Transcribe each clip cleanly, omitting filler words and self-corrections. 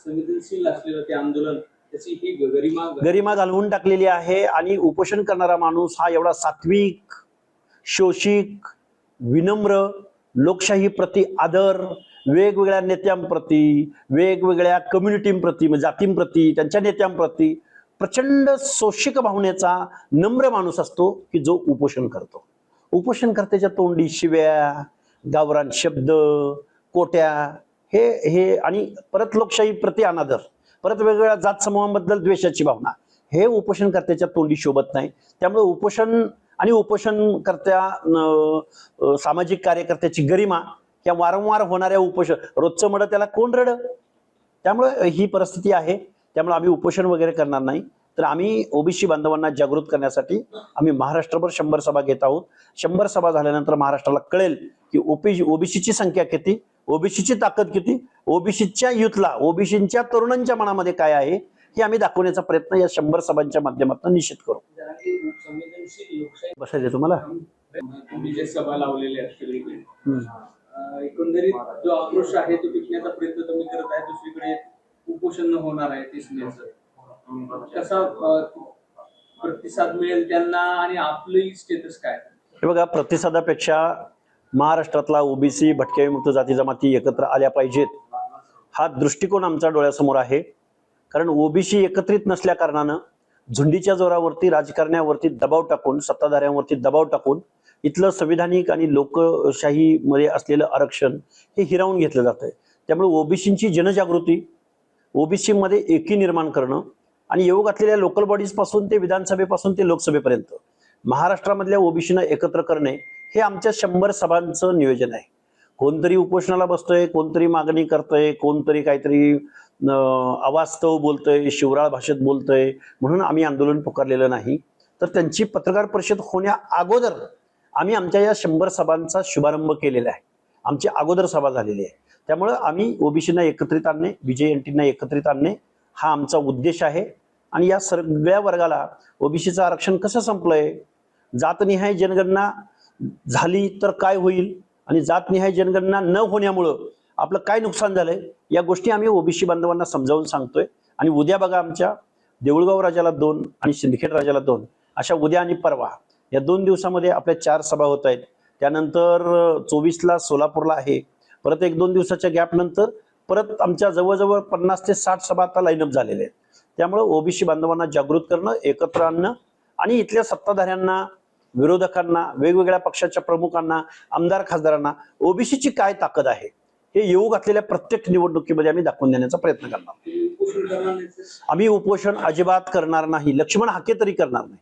संवेदनशील असलेलं ते आंदोलन त्याची ही गरिमा घालवून टाकलेली आहे। आणि उपोषण करणारा माणूस हा एवढा सात्विक, शोषिक, विनम्र, लोकशाही प्रति आदर, वेगवेगळ्या नेत्यांप्रती, वेगवेगळ्या कम्युनिटींप्रती, जातींप्रती, त्यांच्या नेत्यांप्रती प्रचंड शोषिक भावनेचा नम्र माणूस असतो की जो उपोषण करतो। उपोषणकर्त्याच्या तोंडी शिव्या, गावरान शब्द, कोट्या, हे आणि परत लोकशाही प्रति अनादर, परत वेगवेगळ्या जात समूहांबद्दल द्वेषाची भावना, हे उपोषणकर्त्याच्या तोंडी शोभत नाही। त्यामुळे उपोषण आणि उपोषणकर्त्या, सामाजिक कार्यकर्त्याची गरिमा या वारंवार होणाऱ्या उपोषण, रोजचं मड त्याला कोण रड, त्यामुळे ही परिस्थिती आहे। त्यामुळे आम्ही उपोषण वगैरे करणार नाही, तर आम्ही ओबीसी बांधवांना जागृत करण्यासाठी आम्ही महाराष्ट्रभर 100 सभा घेत आहोत। 100 सभा झाल्यानंतर महाराष्ट्राला कळेल की ओबीसीची संख्या किती, ओबीसीची ताकद किती, ओबीसीच्या युथला, ओबीसीच्या तरुणांच्या मनामध्ये काय आहे, हे आम्ही दाखवण्याचा प्रयत्न या 100 सभांच्या माध्यमातून निश्चित करू। बसायचे तुम्हाला तुम्ही जे सभा लावलेल्या आहेत सगळीकडे, एकंदरीत जो आक्रोश आहे तो टिकण्याचा प्रयत्न तुम्ही करत आहे, दुसरीकडे उपोषण न होणार आहे ते कसा प्रतिसाद मिळेल त्यांना आणि आपलंही स्टेटस काय? हे बघा, प्रतिसादापेक्षा महाराष्ट्रातला ओबीसी, भटक्या विमुक्त जाती जमाती एकत्र आल्या पाहिजेत हा दृष्टिकोन आमच्या डोळ्यासमोर आहे। कारण ओबीसी एकत्रित नसल्या कारणानं झुंडीच्या जोरावरती, राजकारण्यावरती दबाव टाकून, सत्ताधाऱ्यांवरती दबाव टाकून इथलं संविधानिक आणि लोकशाहीमध्ये असलेलं आरक्षण हे हिरावून घेतलं जातंय। त्यामुळे ओबीसींची जनजागृती, ओबीसी मध्ये एकी निर्माण करणं आणि योग घातलेल्या लोकल बॉडीज पासून ते विधानसभेपासून ते लोकसभेपर्यंत महाराष्ट्रामधल्या ओबीसींना एकत्र करणे हे आमच्या 100 सभांचं नियोजन आहे। कोणतरी उपोषणाला बसतोय, कोणतरी मागणी करतोय, कोणतरी काहीतरी अवास्तव बोलतोय, शिवराळ भाषेत बोलतोय म्हणून आम्ही आंदोलन पुकारलेलं नाही। तर त्यांची पत्रकार परिषद होण्या अगोदर आम्ही आमच्या या 100 सभांचा शुभारंभ केलेला आहे। आमची अगोदर सभा झालेली आहे। त्यामुळे आम्ही ओबीसींना एकत्रित आणणे, बीजेएनटींना एकत्रित आणणे हा आमचा उद्देश आहे। आणि या सगळ्या वर्गाला ओबीसीचं आरक्षण कसं संपलंय, जातनिहाय जनगणना झाली तर काय होईल आणि जातनिहाय जनगणना न होण्यामुळं आपलं काय नुकसान झालंय, या गोष्टी आम्ही ओबीसी बांधवांना समजावून सांगतोय। आणि उद्या बघा, आमच्या देऊळगाव राजाला 2 आणि सिंदखेड राजाला 2 अशा उद्या आणि परवा या 2 दिवसामध्ये आपल्या 4 सभा होत आहेत। त्यानंतर 24ला सोलापूरला आहे, परत 1-2 दिवसाच्या गॅप नंतर परत आमच्या जवळजवळ 50 ते 60 सभा आता लाईनअप झालेल्या आहेत। त्यामुळे ओबीसी बांधवांना जागृत करणं, एकत्र आणणं आणि इथल्या सत्ताधाऱ्यांना, विरोधकांना, वेगवेगळ्या पक्षाच्या प्रमुखांना, आमदार खासदारांना ओबीसीची काय ताकद आहे हे येऊ घातलेल्या प्रत्येक निवडणुकीमध्ये आम्ही दाखवून देण्याचा प्रयत्न करणार। आम्ही उपोषण अजिबात करणार नाही, लक्ष्मण हाके तरी करणार नाही।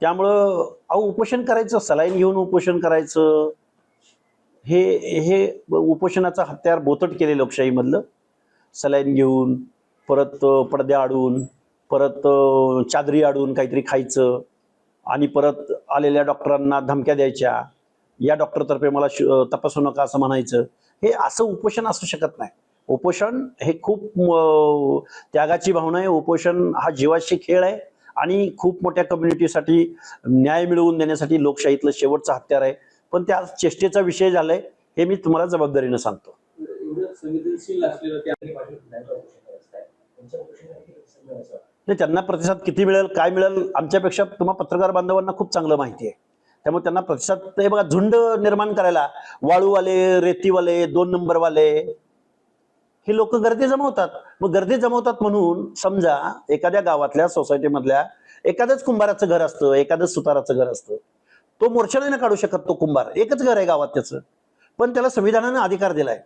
त्यामुळं उपोषण करायचं, सलाईन घेऊन उपोषण करायचं, हे उपोषणाचं हत्यार बोचट केले लोकशाहीमधलं। सलाईन घेऊन, परत पडद्या आडून, परत चादरी आडून काहीतरी खायचं आणि परत आलेल्या डॉक्टरांना धमक्या द्यायच्या, या डॉक्टरतर्फे मला तपासू नका असं म्हणायचं, हे असं उपोषण असू शकत नाही। उपोषण हे खूप त्यागाची भावना आहे। उपोषण हा जीवाशी खेळ आहे आणि खूप मोठ्या कम्युनिटीसाठी न्याय मिळवून देण्यासाठी लोकशाहीतलं शेवटचं हत्यार आहे। पण त्या चेष्टेचा विषय झालाय हे मी तुम्हाला जबाबदारीनं सांगतो। त्यांना प्रतिसाद किती मिळेल, काय मिळेल, आमच्यापेक्षा तुम्हाला पत्रकार बांधवांना खूप चांगलं माहिती आहे। त्यामुळे त्यांना प्रतिसाद, ते बघा, झुंड निर्माण करायला वाळूवाले, रेतीवाले, 2 नंबरवाले हे लोक गर्दी जमवतात। मग गर्दी जमवतात म्हणून समजा एखाद्या गावातल्या सोसायटीमधल्या एखादंच कुंभाराचं घर असतं, एखादंच सुताराचं घर असतं, तो मोर्चा नाही काढू शकत। तो कुंभार, एकच घर आहे गावात त्याचं, पण त्याला संविधानाने अधिकार दिलाय।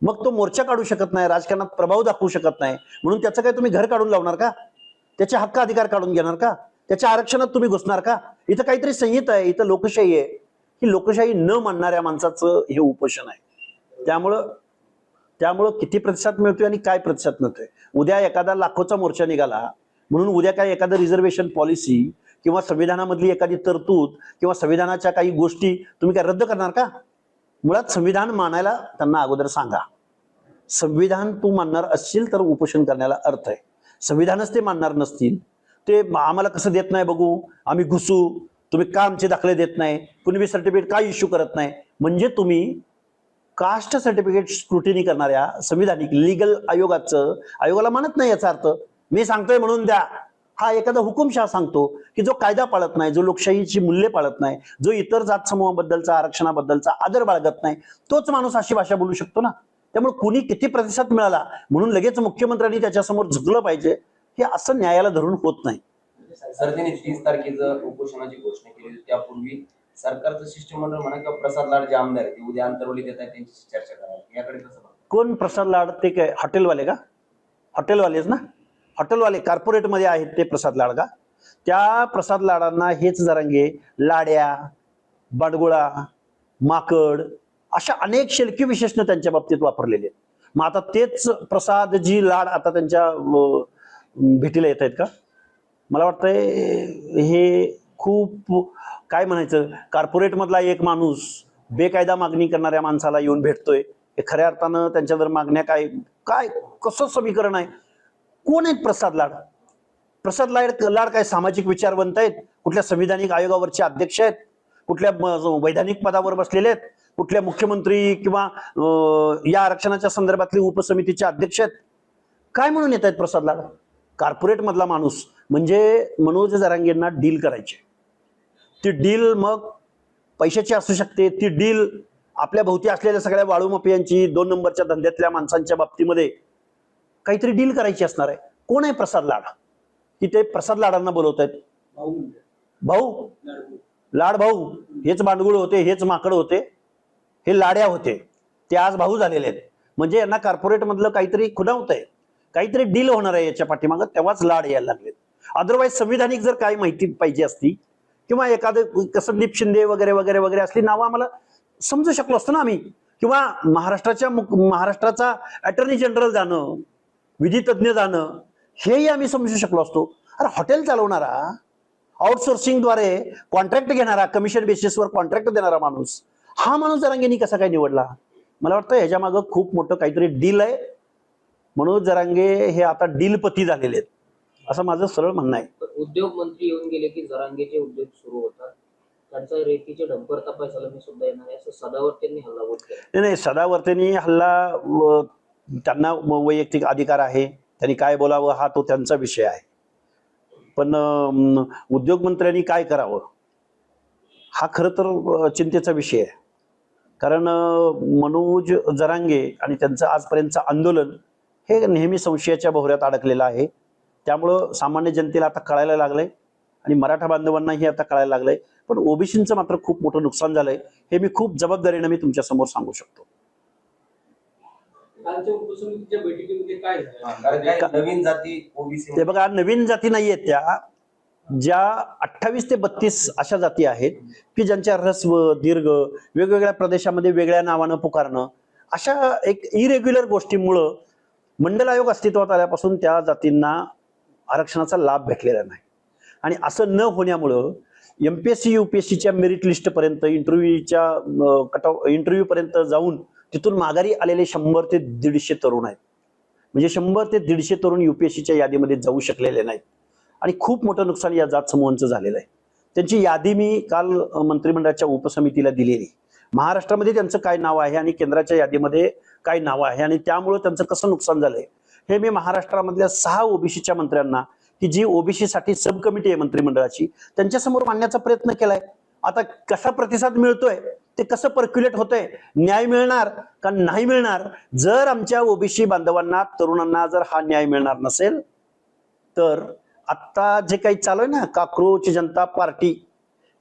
मग तो मोर्चा काढू शकत नाही, राजकारणात प्रभाव दाखवू शकत नाही, म्हणून त्याचं काय तुम्ही घर काढून लावणार का? त्याचे हक्क अधिकार काढून घेणार का? त्याच्या आरक्षणात तुम्ही घुसणार का? इथं काहीतरी संहिता आहे, इथं लोकशाही आहे। ही लोकशाही न मानणाऱ्या माणसाचं हे उपोषण आहे। त्यामुळं किती प्रतिसाद मिळतोय आणि काय प्रतिसाद मिळतोय, उद्या एखादा लाखोचा मोर्चा निघाला म्हणून उद्या काय एखादं रिझर्वेशन पॉलिसी किंवा संविधानामधली एखादी तरतूद किंवा संविधानाच्या काही गोष्टी तुम्ही काय रद्द करणार का? मुळात संविधान मानायला त्यांना अगोदर सांगा। संविधान तू मानणार असशील तर उपोषण करण्याला अर्थ आहे। संविधानच ते मानणार नसतील, ते आम्हाला कसं देत नाही बघू, आम्ही घुसू, तुम्ही का आमचे दाखले देत नाही, कुणबी सर्टिफिकेट का इश्यू करत नाही, म्हणजे तुम्ही कास्ट सर्टिफिकेट स्क्रुटिनी करणाऱ्या संविधानिक लीगल आयोगाला मानत नाही याचा अर्थ मी सांगतोय म्हणून द्या. हा एखादा हुकुमशहा सांगतो की जो कायदा पाळत नाही, जो लोकशाहीची मूल्य पाळत नाही, जो इतर जात समूहाबद्दलचा आरक्षणाबद्दलचा आदर बाळगत नाही, तोच माणूस अशी भाषा बोलू शकतो ना. त्यामुळे कुणी किती प्रतिसाद मिळाला म्हणून लगेच मुख्यमंत्र्यांनी त्याच्यासमोर झुकलं पाहिजे हे असं न्यायाला धरून होत नाही. सर, त्यांनी 30 तारखेचं उपोषणाची घोषणा केली होती. त्यापूर्वी सरकारचं शिष्टमंडळ म्हणा किंवा प्रसाद लाड जे आमदार आहेत ते उद्या अंतरवली देत आहेत त्यांची चर्चा करावी, याकडे कसं बघता? कोण प्रसाद लाड? ते काय हॉटेलवाले का? हॉटेलवालेच ना, हॉटेलवाले कॉर्पोरेटमध्ये आहेत ते प्रसाद लाड का? त्या प्रसाद लाडांना हेच जरांगे लाड्या, बाडगुळा, माकड अशा अनेक शेलकी विशेषणं त्यांच्या बाबतीत वापरलेले आहेत. मग आता तेच प्रसाद जी लाड आता त्यांच्या भेटीला येत आहेत का? मला वाटतंय हे खूप काय म्हणायचं, कॉर्पोरेट मधला एक माणूस बेकायदा मागणी करणाऱ्या माणसाला येऊन भेटतोय. हे खऱ्या अर्थानं त्यांच्या जर मागण्या काय काय कसं समीकरण आहे? कोण आहेत प्रसाद लाड? प्रसाद लाड काय सामाजिक विचारवंत आहेत? कुठल्या संविधानिक आयोगावरचे अध्यक्ष आहेत? कुठल्या वैधानिक पदावर बसलेले आहेत? कुठल्या मुख्यमंत्री किंवा या आरक्षणाच्या संदर्भातले उपसमितीचे अध्यक्ष आहेत? काय म्हणून येत आहेत प्रसाद लाड? कॉर्पोरेट मधला माणूस म्हणजे मनोज जरांगेंना डील करायची. ती डील मग पैशाची असू शकते, ती डील आपल्या भोवती असलेल्या सगळ्या वाळू माफियांची, 2 नंबरच्या धंद्यातल्या माणसांच्या बाबतीमध्ये काहीतरी डील करायची असणार आहे. कोण आहे प्रसाद लाड की ते प्रसाद लाडांना बोलवत आहेत? भाऊ, लाड भाऊ. हेच बांडगुळ होते, हेच माकड होते, हे लाड्या होते, ते आज भाऊ झालेले आहेत. म्हणजे यांना कॉर्पोरेट मधलं काहीतरी खुणावत आहे, काहीतरी डील होणार आहे याच्या पाठीमागं, तेव्हाच लाड यायला लागलेत. अदरवाईज संविधानिक जर काही माहिती पाहिजे असती किंवा एखादं संदीप शिंदे वगैरे वगैरे वगैरे असली नावं आम्हाला समजू शकलो असतो ना आम्ही, किंवा महाराष्ट्राचा अटर्नी जनरल जाणं, विधितज्ञ जाणं, हेही आम्ही समजू शकलो असतो. अरे हॉटेल चालवणारा, आउटसोर्सिंगद्वारे कॉन्ट्रॅक्ट घेणारा, कमिशन बेसिसवर कॉन्ट्रॅक्ट देणारा माणूस, हा माणूस जरांगेंनी कसा काय निवडला? मला वाटतं ह्याच्या मागं खूप मोठं काहीतरी डील आहे. मनोज जरांगे हे आता डीलपती झालेले आहेत असं माझं सरळ म्हणणं आहे. उद्योग मंत्री येऊन गेले की जरांगेचे उद्योग सुरू होतात, त्यांचा रेतीचे डंपर तपासायला मी सुद्धा येणार आहे असं सदावर्तेंनी हल्लाबोल केला. नाही, सदावर्तेंनी हल्ला, त्यांना वैयक्तिक अधिकार आहे, त्यांनी काय बोलावं हा तो त्यांचा विषय आहे. पण उद्योग मंत्र्यांनी काय करावं हा खरं तर चिंतेचा विषय आहे. कारण मनोज जरांगे आणि त्यांचं आजपर्यंतचं आंदोलन हे नेहमी संशयाच्या भोवऱ्यात अडकलेलं आहे. त्यामुळं सामान्य जनतेला आता कळायला लागलंय आणि मराठा बांधवांनाही आता कळायला लागलंय. पण ओबीसींचं मात्र खूप मोठं नुकसान झालंय हे मी खूप जबाबदारीने मी तुमच्या समोर सांगू शकतो. कालच्या उपसमितीच्या बैठकीमध्ये काय झालं? कारण काही नवीन जाती ओबीसी ते बघा, नवीन जाती नाहीयेत त्या, ज्या 28 ते 32 अशा जाती आहेत की ज्यांच्या ऱ्हस्व दीर्घ वेगवेगळ्या प्रदेशामध्ये वेगळ्या नावानं पुकारणं, अशा एक इरेग्युलर गोष्टीमुळं मंडल आयोग अस्तित्वात आल्यापासून त्या जातींना आरक्षणाचा लाभ भेटलेला नाही. आणि असं न होण्यामुळं एमपीएससी युपीएससीच्या मेरिट लिस्ट पर्यंत, इंटरव्ह्यू पर्यंत जाऊन तिथून माघारी आलेले 100 ते 150 तरुण आहेत. म्हणजे 100 ते 150 तरुण युपीएससीच्या यादीमध्ये जाऊ शकलेले नाहीत आणि खूप मोठं नुकसान या जात समूहांचं झालेलं आहे. त्यांची यादी मी काल मंत्रिमंडळाच्या उपसमितीला दिलेली. महाराष्ट्रामध्ये त्यांचं काय नाव आहे आणि केंद्राच्या यादीमध्ये काय नाव आहे आणि त्यामुळे त्यांचं कसं नुकसान झालंय हे मी महाराष्ट्रामधल्या 6 ओबीसीच्या मंत्र्यांना, की जी ओबीसी साठी सब कमिटी आहे मंत्रिमंडळाची, त्यांच्यासमोर मांडण्याचा प्रयत्न केलाय. आता कसा प्रतिसाद मिळतोय, ते कसं पर्क्युलेट होतंय, न्याय मिळणार का नाही मिळणार, जर आमच्या ओबीसी बांधवांना तरुणांना जर हा न्याय मिळणार नसेल तर आता जे काही चालू आहे ना, काक्रोच जनता पार्टी,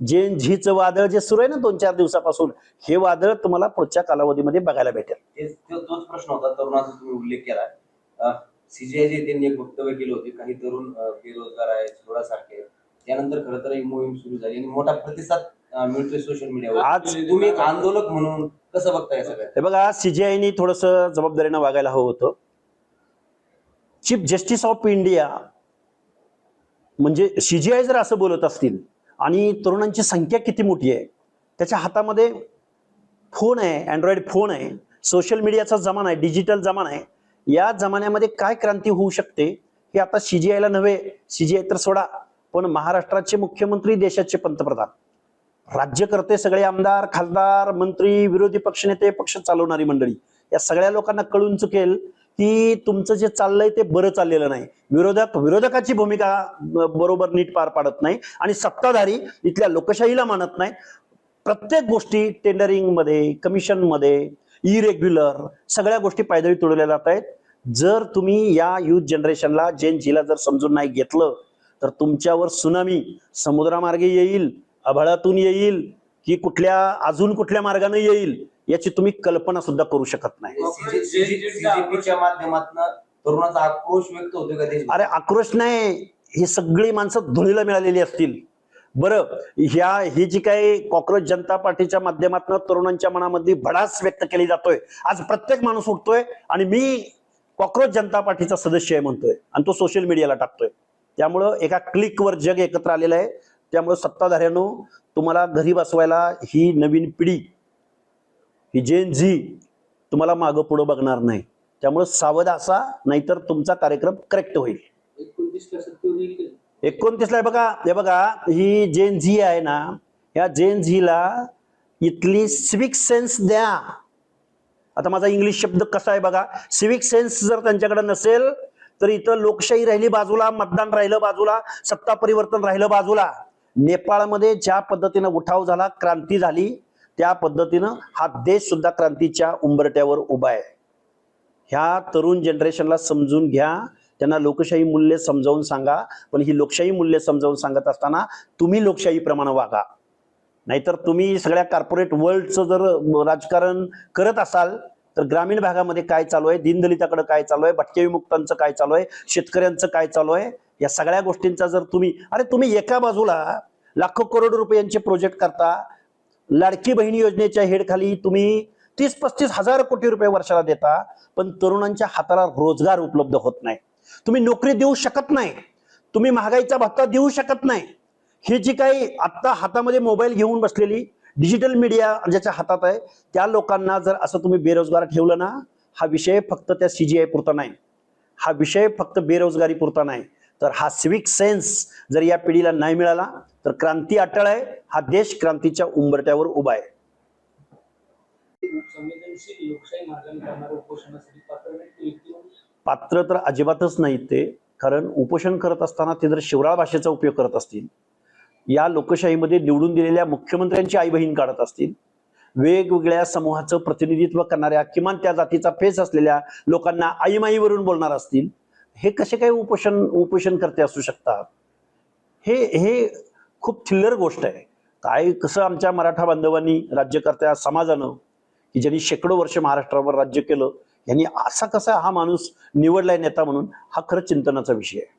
जेन झीचं वादळ जे सुरू आहे ना 2-4 दिवसापासून, हे वादळ तुम्हाला पुढच्या कालावधीमध्ये बघायला भेटेल. तोच प्रश्न होता तरुणाचा तुम्ही उल्लेख केला. सीजेआयचे त्यांनी एक वक्तव्य केलं होते, काही तरुण बेरोजगार आहेत, सोडासारखे. त्यानंतर खरं तर ही मोहीम सुरू झाली आणि मोठा प्रतिसाद मिळतोय सोशल मीडियावर. आज तुम्ही एक आंदोलक म्हणून कसं बघताय सगळं? हे बघा, सीजेआयनी थोडस जबाबदारीनं वागायला हवं होतं. चीफ जस्टिस ऑफ इंडिया म्हणजे सीजीआय जर असं बोलत असतील आणि तरुणांची संख्या किती मोठी आहे, त्याच्या हातामध्ये फोन आहे, अँड्रॉइड फोन आहे, सोशल मीडियाचा जमाना आहे, डिजिटल जमाना आहे. या जमान्यामध्ये काय क्रांती होऊ शकते हे आता सीजीआयला नव्हे, सीजीआय तर सोडा, पण महाराष्ट्राचे मुख्यमंत्री, देशाचे पंतप्रधान राज्यकर्ते, सगळे आमदार, खासदार, मंत्री, विरोधी पक्षनेते, पक्ष चालवणारी मंडळी, या सगळ्या लोकांना कळून चुकेल की तुमचं जे चाललंय ते बरं चाललेलं नाही. विरोधकाची भूमिका बरोबर नीट पार पाडत नाही आणि सत्ताधारी इथल्या लोकशाहीला मानत नाही. प्रत्येक गोष्टी टेंडरिंग मध्ये, कमिशन मध्ये, इरेग्युलर सगळ्या गोष्टी पायदळी तोडल्या जात आहेत. जर तुम्ही या युथ जनरेशनला, जेन झीला जर समजून नाही घेतलं तर तुमच्यावर सुनामी समुद्रामार्गे येईल, आभाळातून येईल की अजून कुठल्या मार्गाने येईल याची तुम्ही कल्पना सुद्धा करू शकत नाही. सीजेपीच्या माध्यमातून तरुणाचा आक्रोश व्यक्त होतोय का देश? अरे आक्रोश नाही, ही सगळी माणसं धुळीला मिळालेली असतील. बरं, ही जी काही कॉक्रोच जनता पार्टीच्या माध्यमातून तरुणांच्या मनामधली भडास व्यक्त केली जातोय, आज प्रत्येक माणूस उठतोय आणि मी कॉक्रोच जनता पार्टीचा सदस्य आहे म्हणतोय आणि तो सोशल मीडियाला टाकतोय. त्यामुळं एका क्लिकवर जग एकत्र आलेलं आहे. त्यामुळे सत्ताधाऱ्यांनो, तुम्हाला घरी बसवायला ही नवीन पिढी, ही जेन झी तुम्हाला मागं पुढं बघणार नाही. त्यामुळे सावध असा, नाहीतर तुमचा कार्यक्रम करेक्ट होईल. 29ला सत्तेवर येईल की? 29ला हे बघा, ही जेन झी आहे ना, या जेन झीला इथली सिविक सेन्स द्या. आता माझा इंग्लिश शब्द कसा आहे बघा, सिविक सेन्स जर त्यांच्याकडे नसेल तर इथं लोकशाही राहिली बाजूला, मतदान राहिलं बाजूला, सत्ता परिवर्तन राहिलं बाजूला. नेपाळमध्ये ज्या पद्धतीनं उठाव झाला, क्रांती झाली, त्या पद्धतीनं हा देश सुद्धा क्रांतीच्या उंबरट्यावर उभा आहे. ह्या तरुण जनरेशनला समजून घ्या, त्यांना लोकशाही मूल्य समजावून सांगा. पण ही लोकशाही मूल्य समजावून सांगत असताना तुम्ही लोकशाहीप्रमाणे वागा. नाहीतर तुम्ही सगळ्या कॉर्पोरेट वर्ल्डचं जर राजकारण करत असाल तर ग्रामीण भागामध्ये काय चालू आहे, दीनदलिताकडे काय चालू आहे, भटके विमुक्तांचं काय चालू आहे, शेतकऱ्यांचं काय चालू आहे, या सगळ्या गोष्टींचा जर तुम्ही एका बाजूला लाखो करोड रुपयांचे प्रोजेक्ट करता, लाडकी बहीण योजनेच्या हेडखाली तुम्ही 30-35 हजार कोटी रुपये वर्षाला देता, पण तरुणांच्या हाताला रोजगार उपलब्ध होत नाही. तुम्ही नोकरी देऊ शकत नाही, तुम्ही महागाईचा भत्ता देऊ शकत नाही. हे जी काही आत्ता हातामध्ये मोबाईल घेऊन बसलेली डिजिटल मीडिया ज्याच्या हातात आहे, त्या लोकांना जर असं तुम्ही बेरोजगार ठेवलं ना, हा विषय फक्त त्या CGI पुरता नाही, हा विषय फक्त बेरोजगारी पुरता नाही, तर हा सिविक सेन्स जर या पिढीला नाही मिळाला तर क्रांती अटळ आहे. हा देश क्रांतीच्या उंबरट्यावर उभा आहे. संवेदनशील लोकशाही मार्गाने करणाऱ्या उपोषणासाठी पात्र व्यक्ती पात्र तर अजिबातच नाही ते. कारण उपोषण करत असताना ते जर शिवराळ भाषेचा उपयोग करत असतील, या लोकशाहीमध्ये निवडून दिलेल्या मुख्यमंत्र्यांची आई बहीण काढत असतील, वेगवेगळ्या समूहाचं प्रतिनिधित्व करणाऱ्या, किमान त्या जातीचा फेस असलेल्या लोकांना आईमाईवरून बोलणार असतील, हे कसे काही उपोषण करते असू शकतात? हे खूप थिल्लर गोष्ट आहे. काय कसं आमच्या मराठा बांधवांनी, राज्यकर्त्या समाजानं, की ज्यांनी शेकडो वर्ष महाराष्ट्रावर राज्य केलं, यांनी असा कसा हा माणूस निवडलाय नेता म्हणून, हा खरंच चिंतनाचा विषय आहे.